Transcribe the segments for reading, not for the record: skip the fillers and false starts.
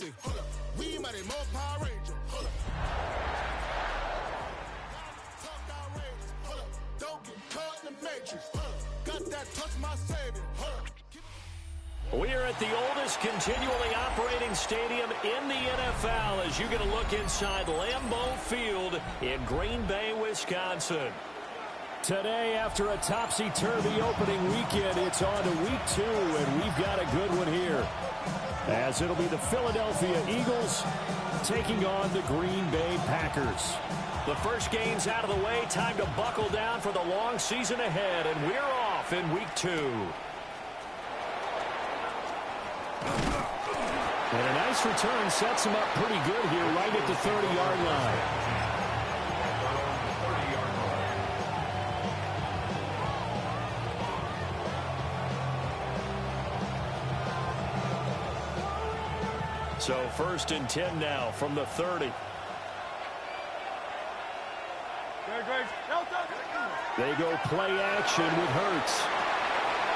galaxy. We mighty more Power Ranger. Talk outrageous. Don't get caught in the matrix. Got that touch my savior. We are at the oldest continually operating stadium in the NFL as you get a look inside Lambeau Field in Green Bay, Wisconsin. Today, after a topsy-turvy opening weekend, it's on to week 2, and we've got a good one here. As it'll be the Philadelphia Eagles taking on the Green Bay Packers. The first game's out of the way. Time to buckle down for the long season ahead, and we're off in week 2. And a nice return sets him up pretty good here right at the 30-yard line. So 1st and 10 now from the 30. They go play action with Hurts.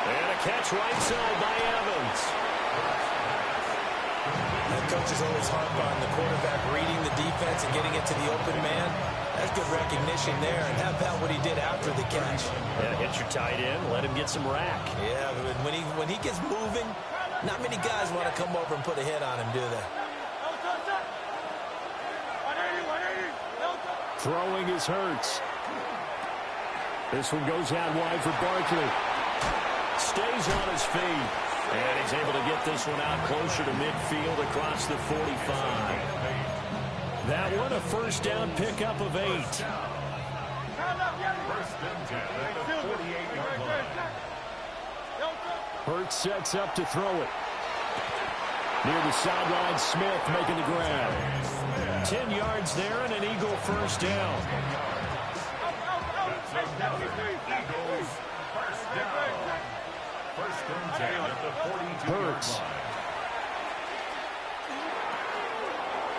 And a catch right side by Evans. That coach is always harp on the quarterback reading the defense and getting it to the open man. That's good recognition there. And how about what he did after the catch? Yeah, hit your tight end, let him get some rack. Yeah, but when he gets moving, not many guys want to come over and put a hit on him, do they? Throwing is Hurts. This one goes out wide for Barkley. Stays on his feet. And he's able to get this one out closer to midfield across the 45. That one a first down pickup of 8. Hurts sets up to throw it. Near the sideline, Smith making the grab. 10 yards there and an Eagle first down. Hurts.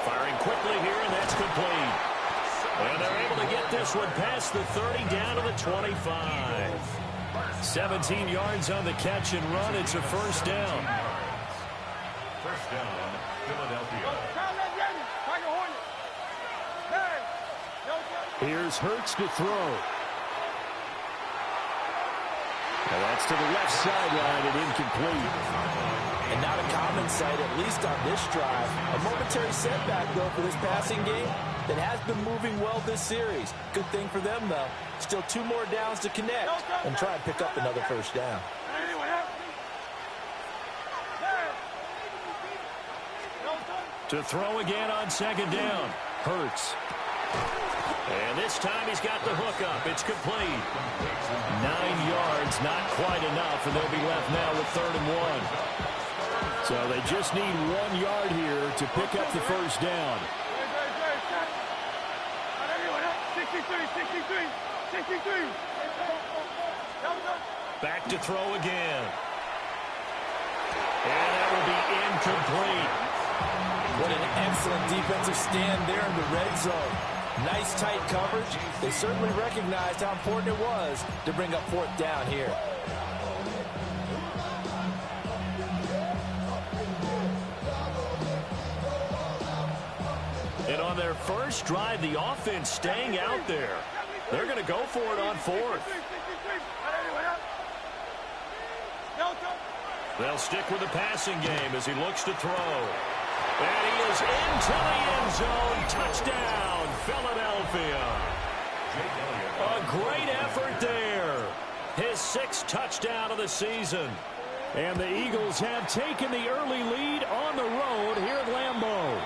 Firing quickly here, and that's complete. And they're able to get this one past the 30 down to the 25. 17 yards on the catch and run. It's a first down. First down, Philadelphia. Here's Hurts to throw. Well, that's to the left sideline and incomplete. And not a common sight, at least on this drive. A momentary setback, though, for this passing game that has been moving well this series. Good thing for them, though. Still 2 more downs to connect and try and pick up another first down. To throw again on 2nd down. Hurts. And this time he's got the hook up. It's complete. 9 yards, not quite enough, and they'll be left now with 3rd and 1. So they just need 1 yard here to pick up the first down. Back to throw again. And that will be incomplete. What an excellent defensive stand there in the red zone. Nice tight coverage. They certainly recognized how important it was to bring up 4th down here. And on their first drive, the offense staying out there. They're going to go for it on 4th. They'll stick with the passing game as he looks to throw. And he is into the end zone. Touchdown, Philadelphia. A great effort there. His 6th touchdown of the season. And the Eagles have taken the early lead on the road here at Lambeau.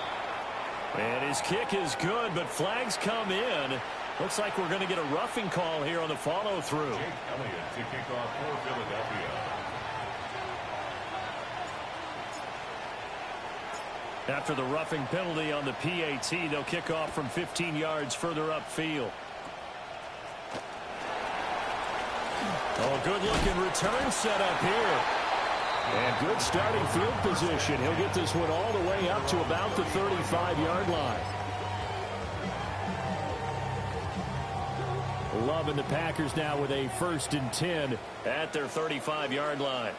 And his kick is good, but flags come in. Looks like we're going to get a roughing call here on the follow-through. Jake Elliott to kick off for Philadelphia. After the roughing penalty on the PAT, they'll kick off from 15 yards further upfield. Oh, good-looking return set up here. And good starting field position. He'll get this one all the way up to about the 35-yard line. Loving the Packers now with a 1st and 10 at their 35-yard line.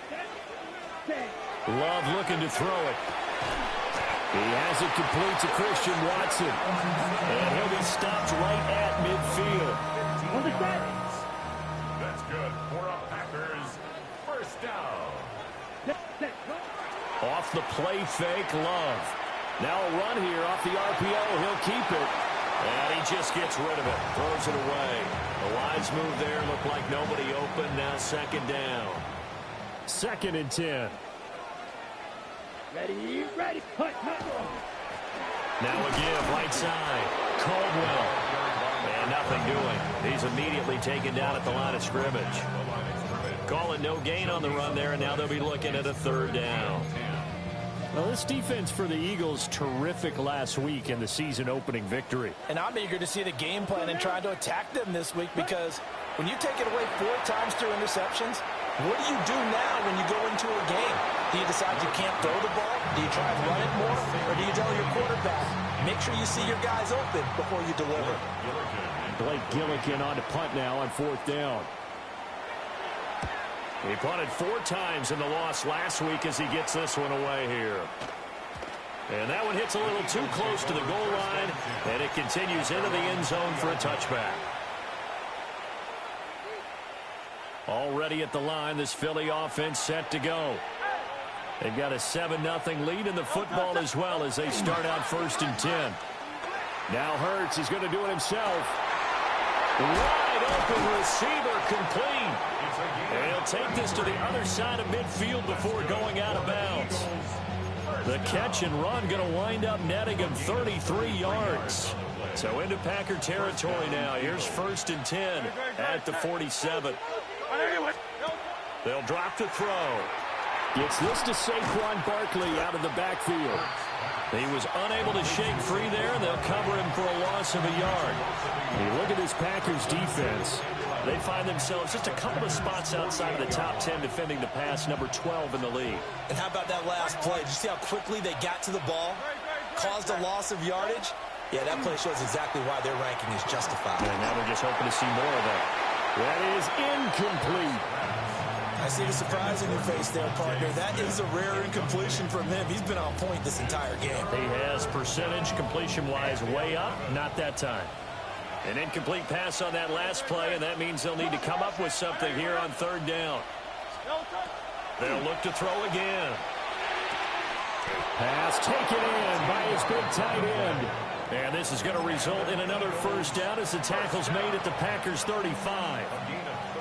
Love looking to throw it. He has it complete to Christian Watson. And he'll be stopped right at midfield. That's good for a Packers first down. Off the play fake, Love. Now a run here off the RPO. He'll keep it. And he just gets rid of it. Throws it away. A wise move there. Looked like nobody open. Now second down. 2nd and 10. Ready. Now a give, right side. Caldwell. And nothing doing. He's immediately taken down at the line of scrimmage. Call it no gain on the run there, and now they'll be looking at a 3rd down. Well, this defense for the Eagles, terrific last week in the season-opening victory. And I'm eager to see the game plan and trying to attack them this week, because when you take it away 4 times through interceptions, what do you do now when you go into a game? Do you decide you can't throw the ball? Do you try and run it more? Or do you tell your quarterback, make sure you see your guys open before you deliver? Blake Gillikin on to punt now on 4th down. He punted 4 times in the loss last week as he gets this one away here. And that one hits a little too close to the goal line, and it continues into the end zone for a touchback. Already at the line, this Philly offense set to go. They've got a 7-0 lead in the football as well as they start out 1st and 10. Now Hurts is going to do it himself. Wide open receiver complete. And he'll take this to the other side of midfield before going out of bounds. The catch and run going to wind up netting him 33 yards. So into Packer territory now. Here's 1st and 10 at the 47. They'll drop to throw. Gets this to Saquon Barkley out of the backfield. He was unable to shake free there, and they'll cover him for a loss of a yard. You look at this Packers defense. They find themselves just a couple of spots outside of the top 10 defending the pass, number 12 in the league. And how about that last play? Did you see how quickly they got to the ball? Caused a loss of yardage? Yeah, that play shows exactly why their ranking is justified. And now they're just hoping to see more of that. That is incomplete. I see the surprise in your face there, partner. That is a rare incompletion from him. He's been on point this entire game. He has percentage completion-wise way up. Not that time. An incomplete pass on that last play, and that means they'll need to come up with something here on 3rd down. They'll look to throw again. Pass taken in by his big tight end. And this is going to result in another 1st down as the tackle's made at the Packers' 35.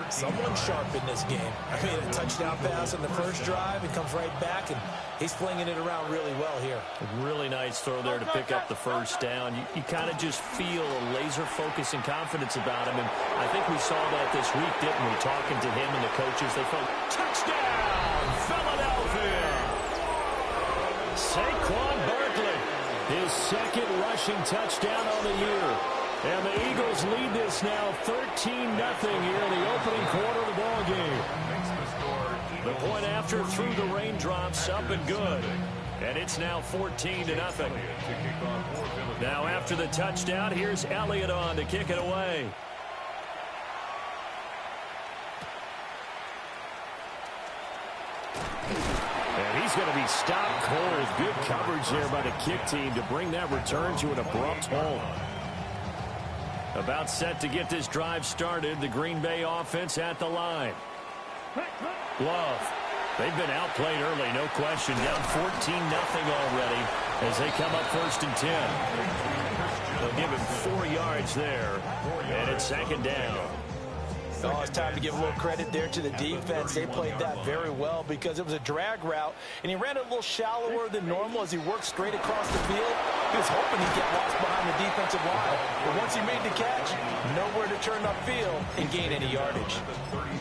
Someone sharp in this game. I mean, a touchdown pass on the first drive. It comes right back, and he's flinging it around really well here. A really nice throw there to pick up the 1st down. You kind of just feel a laser focus and confidence about him, and I think we saw that this week, didn't we? Talking to him and the coaches, they felt, touchdown, Philadelphia! Saquon Barkley, his 2nd rushing touchdown on the year. And the Eagles lead this now 13-0 here in the opening quarter of the ball game. The point after through the raindrops, up and good. And it's now 14-0. Now after the touchdown, here's Elliott on to kick it away. And he's going to be stopped cold. Good coverage there by the kick team to bring that return to an abrupt halt. About set to get this drive started. The Green Bay offense at the line. Love. They've been outplayed early, no question. Down 14-0 already as they come up 1st and 10. They'll give him 4 yards there. And it's 2nd down. Oh, it's time to give a little credit there to the defense. They played that very well because it was a drag route, and he ran a little shallower than normal as he worked straight across the field. He was hoping he'd get lost behind the defensive line. But once he made the catch, nowhere to turn upfield and gain any yardage.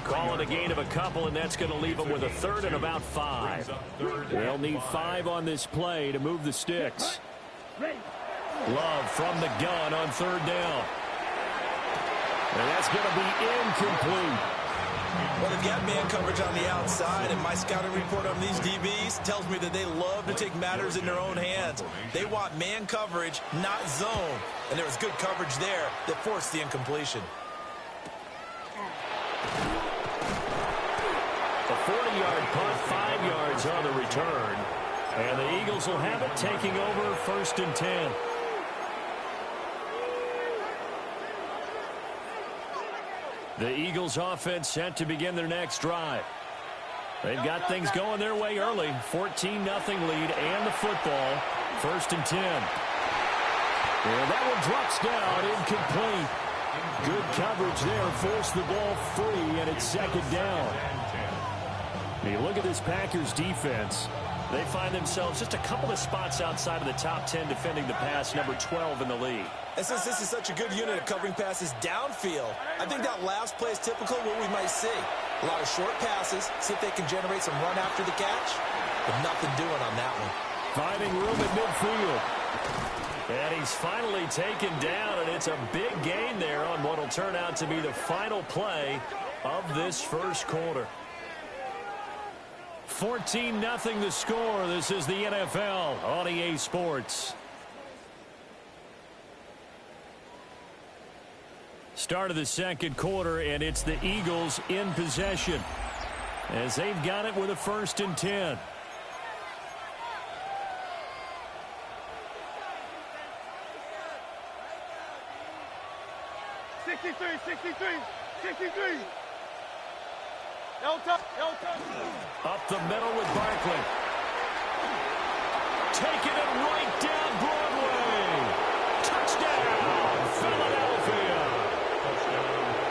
Call it a gain of a couple, and that's going to leave them with a 3rd and about 5. They'll need 5 on this play to move the sticks. Love from the gun on 3rd down. And that's going to be incomplete. Well, they've got man coverage on the outside, and my scouting report on these DBs tells me that they love to take matters in their own hands. They want man coverage, not zone. And there was good coverage there that forced the incompletion. A 40-yard punt, 5 yards on the return. And the Eagles will have it, taking over 1st and 10. The Eagles offense set to begin their next drive. They've got things going their way early. 14-0 lead and the football. 1st and 10. And that one drops down, incomplete. Good coverage there, forced the ball free, and it's 2nd down. You look at this Packers defense. They find themselves just a couple of spots outside of the top 10 defending the pass, number 12 in the league. And since this is such a good unit of covering passes downfield, I think that last play is typical of what we might see. A lot of short passes, see if they can generate some run after the catch, but nothing doing on that one. Finding room at midfield. And he's finally taken down, and it's a big gain there on what will turn out to be the final play of this first quarter. 14-0 the score. This is the NFL on EA Sports. Start of the second quarter, and it's the Eagles in possession as they've got it with a 1st and 10. Up the middle with Barkley. Taking it right down Broadway. Touchdown, Philadelphia.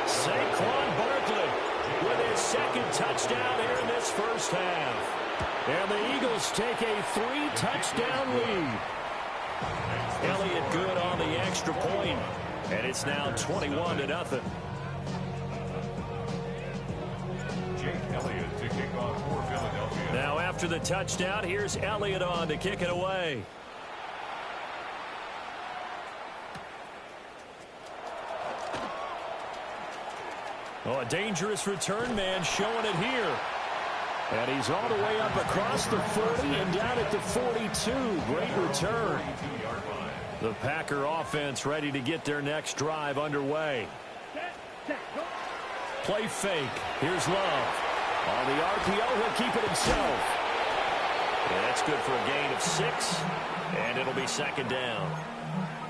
Saquon Barkley with his 2nd touchdown here in this first half. And the Eagles take a 3-touchdown lead. Elliott good on the extra point. And it's now 21-0. Elliott to kick off for Philadelphia. Now after the touchdown, here's Elliott on to kick it away. Oh, a dangerous return man showing it here. And he's all the way up across the 40 and down at the 42. Great return. The Packer offense ready to get their next drive underway. Play fake. Here's Love. On the RPO, he'll keep it himself. And that's good for a gain of 6. And it'll be 2nd down.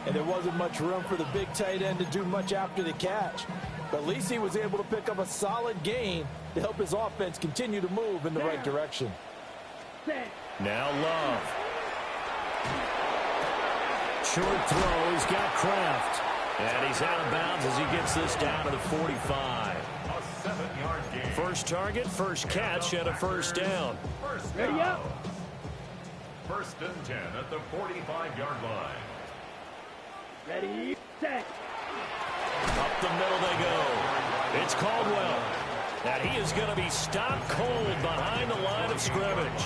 And there wasn't much room for the big tight end to do much after the catch. But at least he was able to pick up a solid gain to help his offense continue to move in the right direction. Now Love. Short throw. He's got Kraft. And he's out of bounds as he gets this down to the 45. A 7-yard gain. First target, first catch, and a 1st down. Ready up. 1st and 10 at the 45-yard line. Ready, set. Up the middle they go. It's Caldwell. And he is going to be stopped cold behind the line of scrimmage.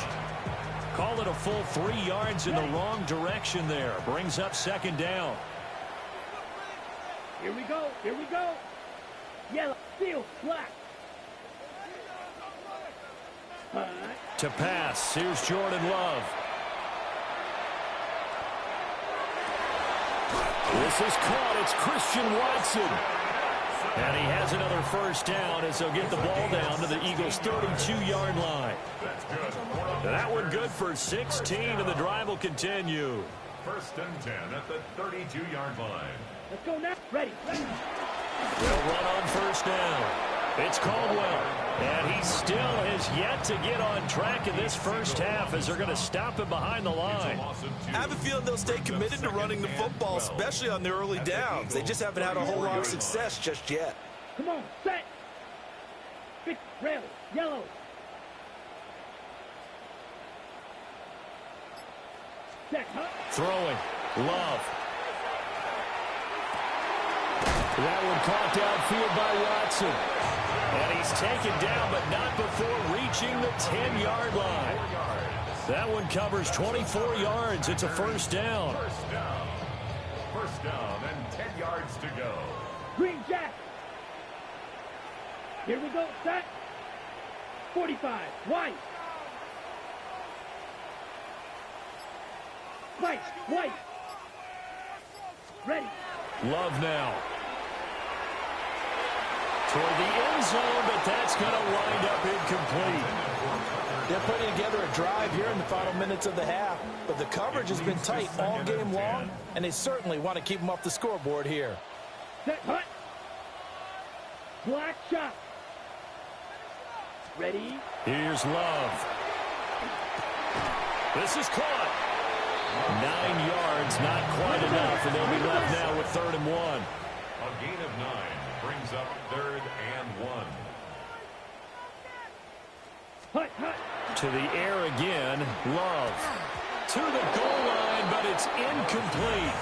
Call it a full 3 yards in the wrong direction there. Brings up 2nd down. Here we go, here we go. Yellow, steel, black. To pass, here's Jordan Love. This is caught. It's Christian Watson. And he has another 1st down as they'll get the ball down to the Eagles' 32-yard line. That one good for 16, and the drive will continue. 1st and 10 at the 32-yard line. Let's go now. Ready. They'll run on 1st down. It's Caldwell. And he still has yet to get on track in this first half as they're going to stop him behind the line. I have a feeling they'll stay committed to running the football, especially on the early downs. They just haven't had a whole lot of success just yet. Come on, set. Big, red, yellow. Set, huh? Throwing. Love. That one caught downfield by Watson. And he's taken down, but not before reaching the 10-yard line. That one covers 24 yards. It's a 1st down. 1st down. 1st down and 10 yards to go. Green Jack. Here we go, set. 45, white. White. Ready. Love now. Toward the end zone, but that's going to wind up incomplete. They're putting together a drive here in the final minutes of the half, but the coverage has been tight all game long, and they certainly want to keep them off the scoreboard here. Set, hut. Black shot. Ready? Here's Love. This is caught. 9 yards, not quite enough, and they'll be left now with 3rd and 1. A gain of 9 brings up 3rd and 1. Hut, hut. To the air again, Love. To the goal line, but it's incomplete.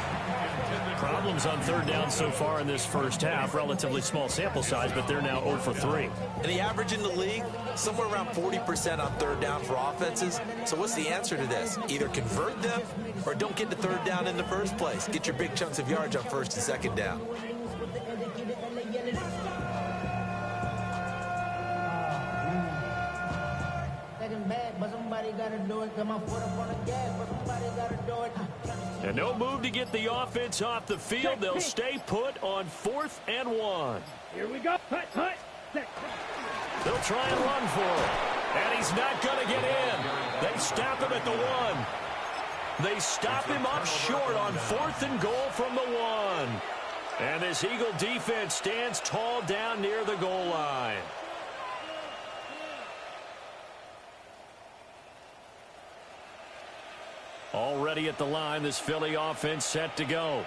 Problems on 3rd down so far in this first half. Relatively small sample size, but they're now 0 for 3. And the average in the league, somewhere around 40% on 3rd down for offenses. So what's the answer to this? Either convert them or don't get to 3rd down in the first place. Get your big chunks of yards on 1st and 2nd down. And no move to get the offense off the field. They'll stay put on 4th and 1. Here we go. Hut, hut. Set. They'll try and run for it. And he's not going to get in. They stop him at the 1. They stop him up short on 4th and goal from the 1. And this Eagle defense stands tall down near the goal line. Already at the line, this Philly offense set to go.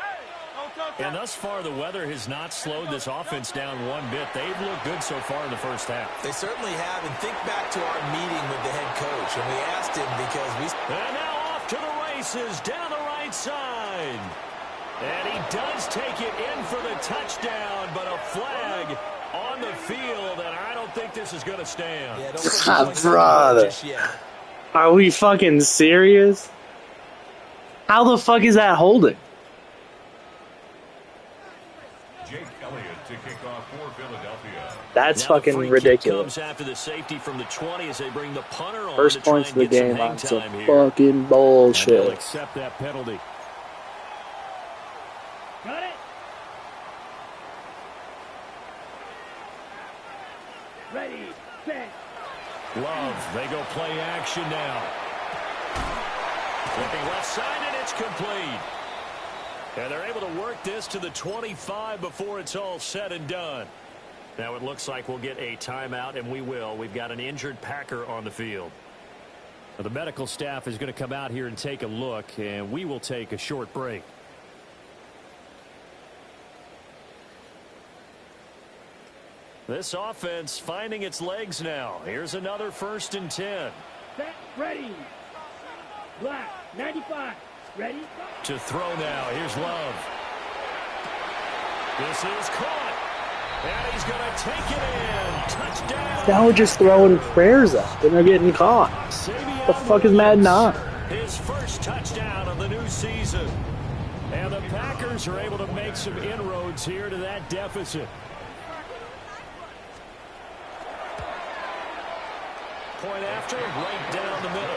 And thus far, the weather has not slowed this offense down one bit. They've looked good so far in the first half. They certainly have. And think back to our meeting with the head coach. And we asked him because we... And now off to the races down the right side. And he does take it in for the touchdown, but a flag on the field, and I don't think this is going to stand. Yeah, brother. Are we fucking serious? How the fuck is that holding? Jake Elliott to kick off for Philadelphia. That's Now fucking ridiculous. Comes after the safety from the 20 as they bring the punter on. First to try points and of the get game some on some hang time here. fucking And they'll bullshit. accept that penalty. Got it. Ready. Set. Love, they go play action now. Flipping left side, and it's complete. And they're able to work this to the 25 before it's all said and done. Now it looks like we'll get a timeout, and we will. We've got an injured Packer on the field. Now, the medical staff is going to come out here and take a look, and we will take a short break. This offense finding its legs now. Here's another 1st and 10. Set. Ready. Black. 95. Ready. To throw now. Here's Love. This is caught. And he's going to take it in. Touchdown. Now we're just throwing prayers up and they're getting caught. The fuck is Madden on? His first touchdown of the new season. And the Packers are able to make some inroads here to that deficit. Point after, right down the middle.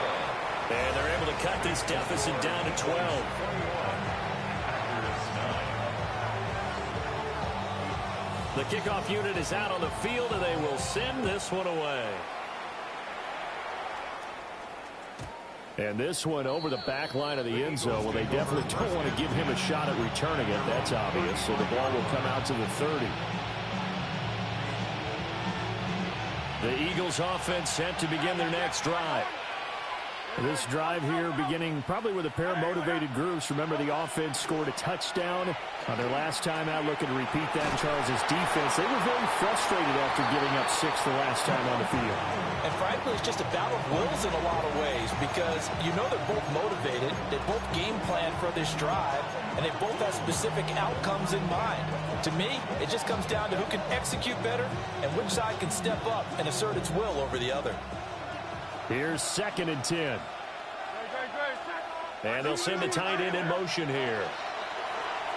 And they're able to cut this deficit down to 12. The kickoff unit is out on the field, and they will send this one away. And this one over the back line of the end zone. Well, they definitely don't want to give him a shot at returning it. That's obvious. So the ball will come out to the 30. The Eagles offense set to begin their next drive. This drive here beginning probably with a pair of motivated groups. Remember, the offense scored a touchdown on their last time out. Looking to repeat that in Charles's defense. They were very frustrated after giving up 6 the last time on the field. And frankly, it's just a battle of wills in a lot of ways because you know they're both motivated. They both game plan for this drive, and they both have specific outcomes in mind. To me, it just comes down to who can execute better and which side can step up and assert its will over the other. Here's 2nd and 10. And they'll send the tight end in motion here.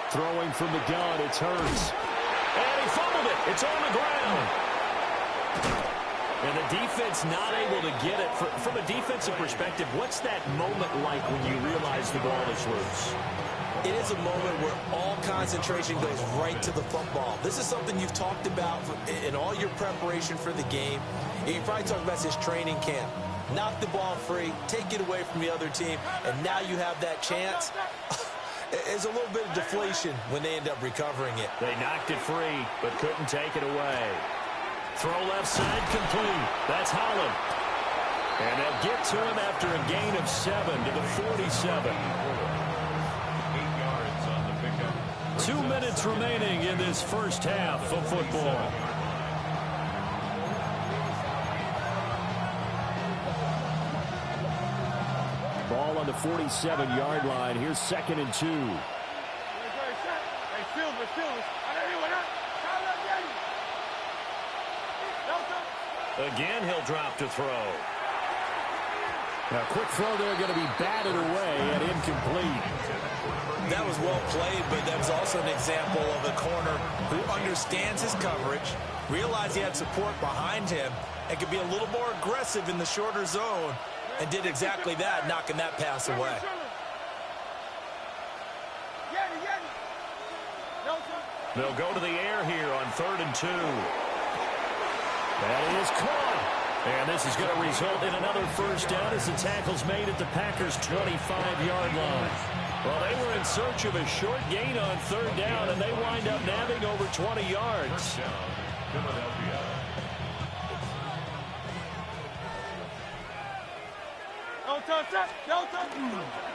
Throwing from the gun, it's Hurts. And he fumbled it. It's on the ground. And the defense not able to get it. From a defensive perspective, what's that moment like when you realize the ball is loose? It is a moment where all concentration goes right to the football. This is something you've talked about in all your preparation for the game. You probably talked about this training camp. knock the ball free, take it away from the other team, and now you have that chance. There's a little bit of deflation when they end up recovering it. They knocked it free, but couldn't take it away. Throw left side complete. That's Holland. And they'll get to him after a gain of 7 to the 47. 8 yards on the pickup. 2 minutes remaining in this first half of football. Ball on the 47-yard line. Here's 2nd and 2. Again, he'll drop to throw. Now, quick throw there, going to be batted away and incomplete. That was well played, but that was also an example of a corner who understands his coverage, realized he had support behind him, and could be a little more aggressive in the shorter zone, and did exactly that, knocking that pass away. They'll go to the air here on 3rd and 2. That is caught. And this is going to result in another first down as the tackle's made at the Packers' 25-yard line. Well, they were in search of a short gain on 3rd down, and they wind up nabbing over 20 yards.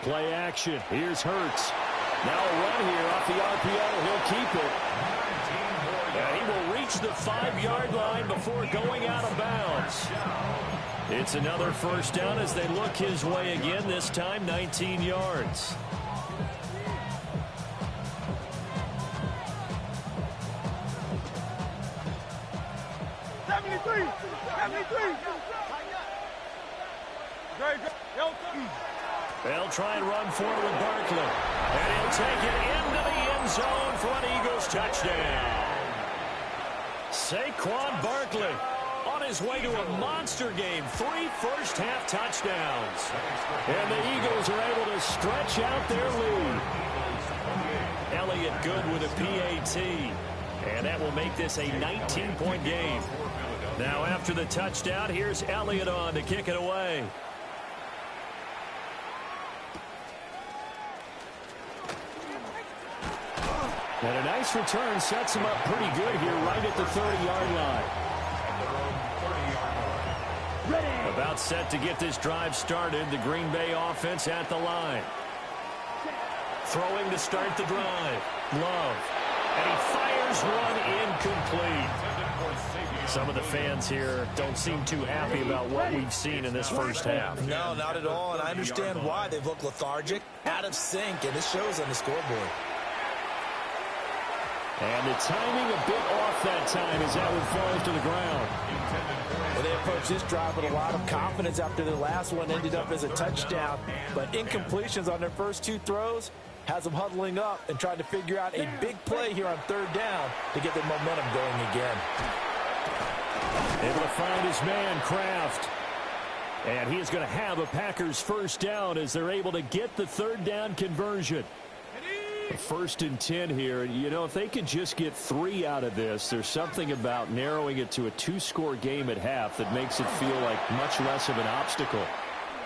Play action. Here's Hurts. Now a run here off the RPO. He'll keep it. And he will reach the 5-yard line before going out of bounds. It's another first down as they look his way again, this time 19 yards. They'll try and run for it with Barkley. And he'll take it into the end zone for an Eagles touchdown. Saquon Barkley on his way to a monster game. 3 first-half touchdowns. And the Eagles are able to stretch out their lead. Elliott good with a PAT. And that will make this a 19-point game. Now after the touchdown, here's Elliott on to kick it away. And a nice return sets him up pretty good here right at the 30-yard line. About set to get this drive started. The Green Bay offense at the line. Throwing to start the drive. Love. And he fires one incomplete. Some of the fans here don't seem too happy about what we've seen in this first half. No, not at all, and I understand why. They've looked lethargic, out of sync, and it shows on the scoreboard. And the timing a bit off that time as that one falls to the ground. Well, they approached this drive with a lot of confidence after their last one ended up as a touchdown. But incompletions on their first 2 throws has them huddling up and trying to figure out a big play here on 3rd down to get their momentum going again. Able to find his man, Kraft. And he is going to have a Packers first down as they're able to get the 3rd down conversion. 1st and 10 here. You know, if they could just get 3 out of this, there's something about narrowing it to a 2-score game at half that makes it feel like much less of an obstacle.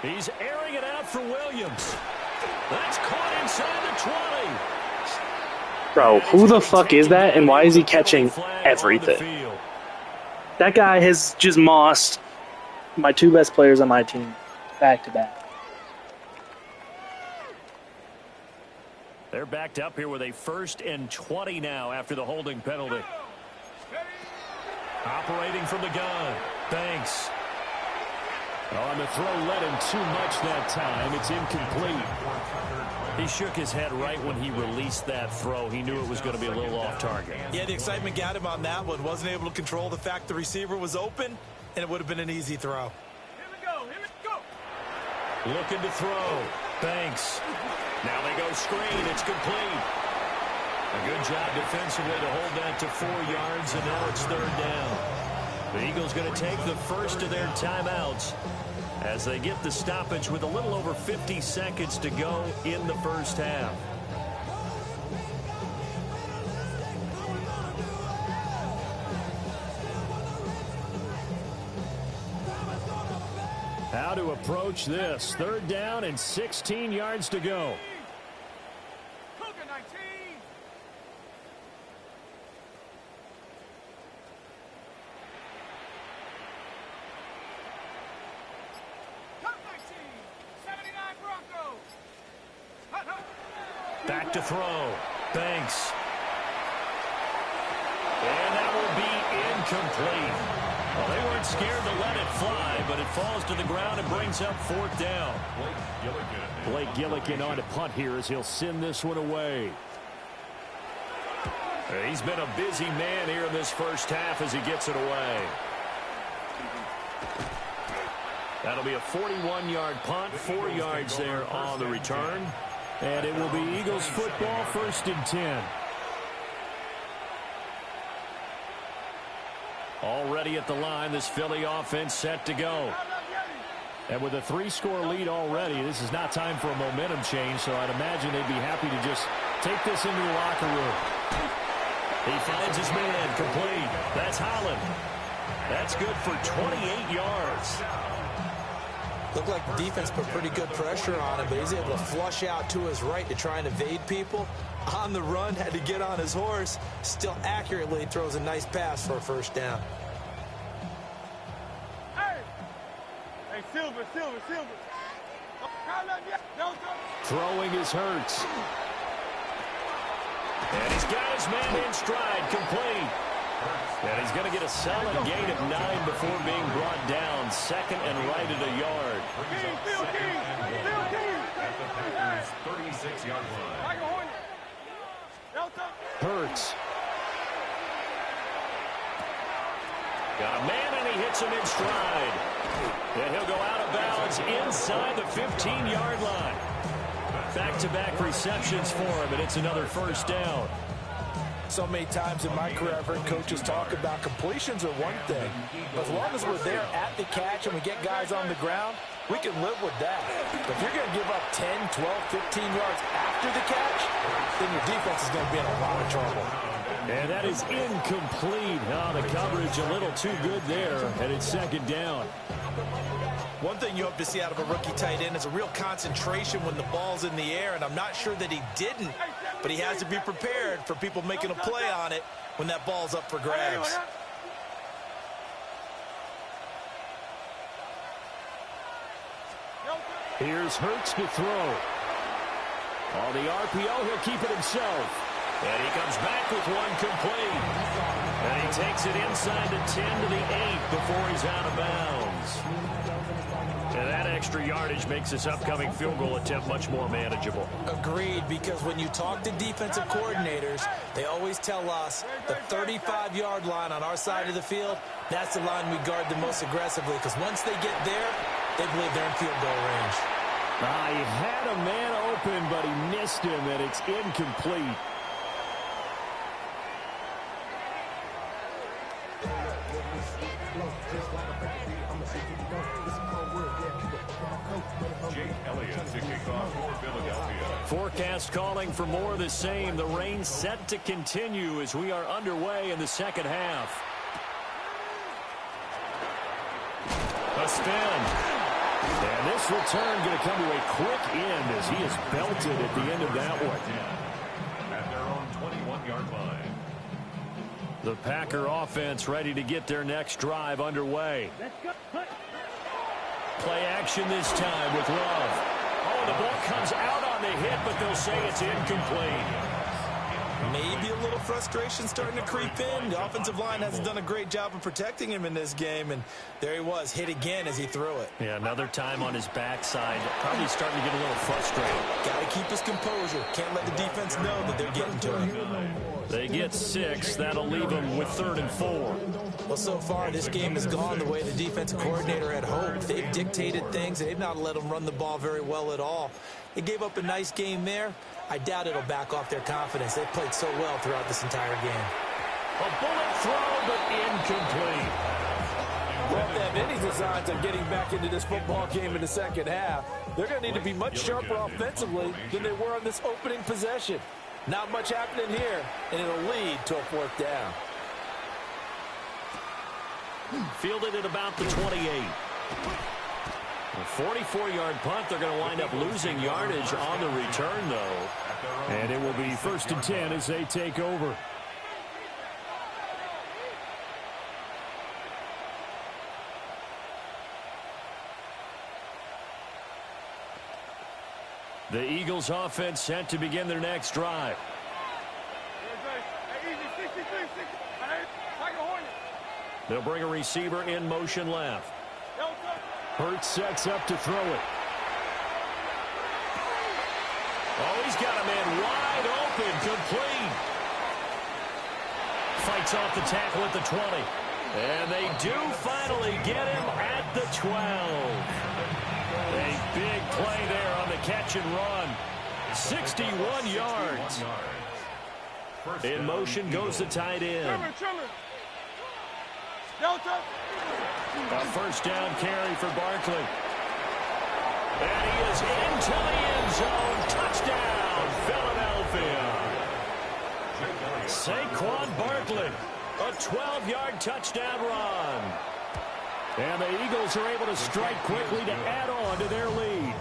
He's airing it out for Williams. That's caught inside the 20. Bro, who the fuck is that, and why is he catching everything? That guy has just mossed my 2 best players on my team back to back. They're backed up here with a 1st and 20 now after the holding penalty. Operating from the gun. Banks. On the throw, led him too much that time. It's incomplete. He shook his head right when he released that throw. He knew it was going to be a little off target. Yeah, the excitement got him on that one. Wasn't able to control the fact the receiver was open, and it would have been an easy throw. Here we go. Looking to throw. Banks. Now they go screen. It's complete. A good job defensively to hold that to 4 yards, and now it's 3rd down. The Eagles going to take the first of their timeouts as they get the stoppage with a little over 50 seconds to go in the first half. How to approach this. 3rd down and 16 yards to go. Cougar 19. Cup 19. 79 Broncos. Back to throw. Banks. And that will be incomplete. Well, they weren't scared to let it fly, but it falls to the ground and brings up 4th down. Blake Gillikin on to punt here as he'll send this one away. He's been a busy man here in this first half as he gets it away. That'll be a 41-yard punt, 4 yards there on the return. And it will be Eagles football, 1st and 10. Already at the line, this Philly offense set to go. And with a 3-score lead already, this is not time for a momentum change, so I'd imagine they'd be happy to just take this into the locker room. He finds his man, complete. That's Holland. That's good for 28 yards. Looked like the defense put pretty good pressure on him, but he's able to flush out to his right to try and evade people. On the run, had to get on his horse. Still accurately throws a nice pass for a 1st down. Hey, Silver. Throwing is Hurts. And he's got his man in stride, complete. And he's going to get a solid gain of 9 before being brought down. 2nd and right at a yard. At the 36-yard line. Hurts. Got a man, and he hits him in stride. And he'll go out of bounds inside the 15-yard line. Back-to-back receptions for him, and it's another 1st down. So many times in my career, I've heard coaches talk about completions are one thing. But as long as we're there at the catch and we get guys on the ground, we can live with that. But if you're going to give up 10, 12, 15 yards after the catch, then your defense is going to be in a lot of trouble. And that is incomplete. Oh, the coverage a little too good there, and it's 2nd down. One thing you hope to see out of a rookie tight end is a real concentration when the ball's in the air, and I'm not sure that he didn't, but he has to be prepared for people making a play on it when that ball's up for grabs. Here's Hurts to throw. On the RPO, he'll keep it himself. And he comes back with one complete. And he takes it inside the 10 to the 8 before he's out of bounds. And that extra yardage makes this upcoming field goal attempt much more manageable. Agreed, because when you talk to defensive coordinators, they always tell us the 35-yard line on our side of the field, that's the line we guard the most aggressively, because once they get there, they believe they're in field goal range. He had a man open, but he missed him, and it's incomplete. Forecast calling for more of the same. The rain set to continue as we are underway in the 2nd half. A spin. And this return going to come to a quick end as he is belted at the end of that one. At their own 21-yard line. The Packer offense ready to get their next drive underway. Play action this time with Love. Oh, the ball comes out on the hit, but they'll say it's incomplete. Maybe a little frustration starting to creep in. The offensive line hasn't done a great job of protecting him in this game, and there he was, hit again as he threw it. Yeah, another time on his backside. Probably starting to get a little frustrated. Got to keep his composure. Can't let the defense know that they're getting to him. They get 6. That'll leave them with 3rd and 4. Well, so far, this game has gone the way the defensive coordinator had hoped. They've dictated things, and they've not let them run the ball very well at all. They gave up a nice game there. I doubt it'll back off their confidence. They've played so well throughout this entire game. A bullet throw, but incomplete. Well, if they have any designs on getting back into this football game in the 2nd half, they're going to need to be much sharper offensively than they were on this opening possession. Not much happening here, and it'll lead to a 4th down. Fielded at about the 28. A 44-yard punt. They're going to wind up losing yardage on the return, though. And it will be 1st and 10 as they take over. The Eagles offense set to begin their next drive. They'll bring a receiver in motion left. Hurts sets up to throw it. Oh, he's got a man wide open, complete. Fights off the tackle at the 20. And they do finally get him at the 12. A big play there on the catch and run. 61 yards. In motion goes the tight end. A first down carry for Barkley. And he is into the end zone. Touchdown, Philadelphia. Saquon Barkley, a 12-yard touchdown run. And the Eagles are able to strike quickly to add on to their lead.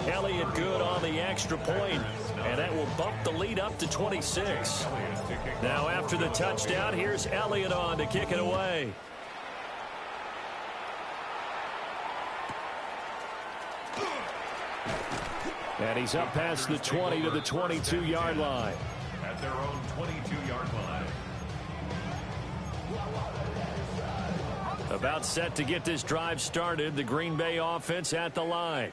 Elliott good on the extra point, and that will bump the lead up to 26. Now after the touchdown, here's Elliott on to kick it away. And he's up past the 20 to the 22-yard line. At their own 22-yard line. About set to get this drive started. The Green Bay offense at the line.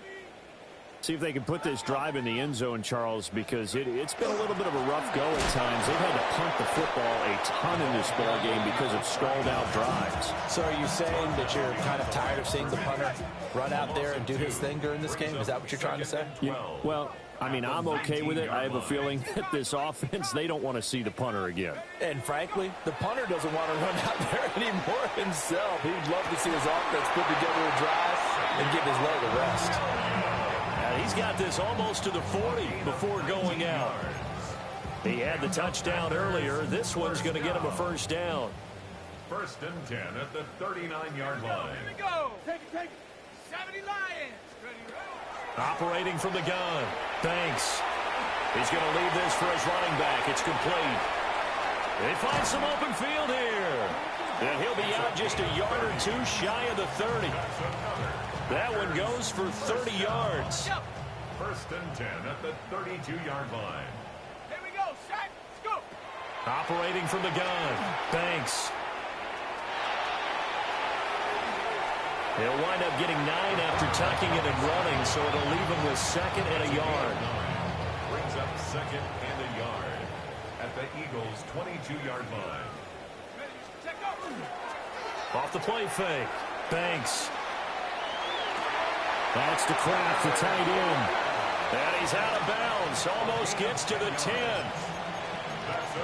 See if they can put this drive in the end zone, Charles, because it's been a little bit of a rough go at times. They've had to punt the football a ton in this ball game because of stalled-out drives. So are you saying that you're kind of tired of seeing the punter run out there and do his thing during this game? Is that what you're trying to say? Yeah, well, I mean, I'm okay with it. I have a feeling that this offense, they don't want to see the punter again. And frankly, the punter doesn't want to run out there anymore himself. He'd love to see his offense put together a drive and give his leg a rest. He's got this almost to the 40 before going out. He had the touchdown earlier. This one's going to get him a first down. 1st and 10 at the 39-yard line. Here we go. Take it. 70 Lions. Operating from the gun. Thanks. He's going to leave this for his running back. It's complete. They find some open field here. And he'll be out just a yard or two shy of the 30. That one goes for 30 yards. 1st and 10 at the 32-yard line. Here we go. Sack. Scoop. Operating from the gun. Thanks. He'll wind up getting 9 after tucking it and running, so it'll leave him with 2nd and a yard. Brings up 2nd and a yard at the Eagles' 22-yard line. Off the play fake. Thanks. That's to Kraft, the tight end. And he's out of bounds. Almost gets to the 10.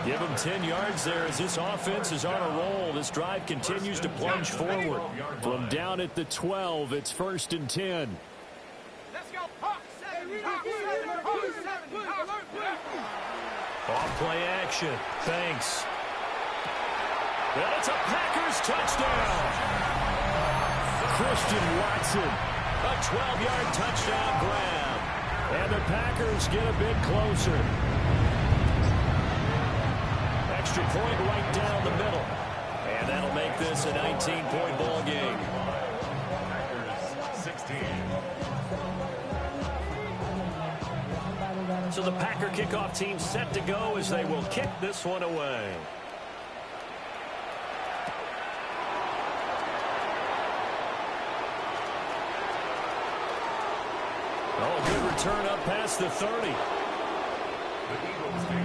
Give him 10 yards there as this offense is on a roll. This drive continues to plunge forward. From down at the 12, it's 1st and 10. Let's go. Hawk 7. Hawk 7. Hawk 7. Off play action. Thanks. And it's a Packers touchdown. Christian Watson. A 12-yard touchdown grab. And the Packers get a bit closer. Extra point right down the middle. And that'll make this a 19-point ball game. Packers 16. So the Packer kickoff team set to go as they will kick this one away. Oh, good return up past the 30. The Eagles take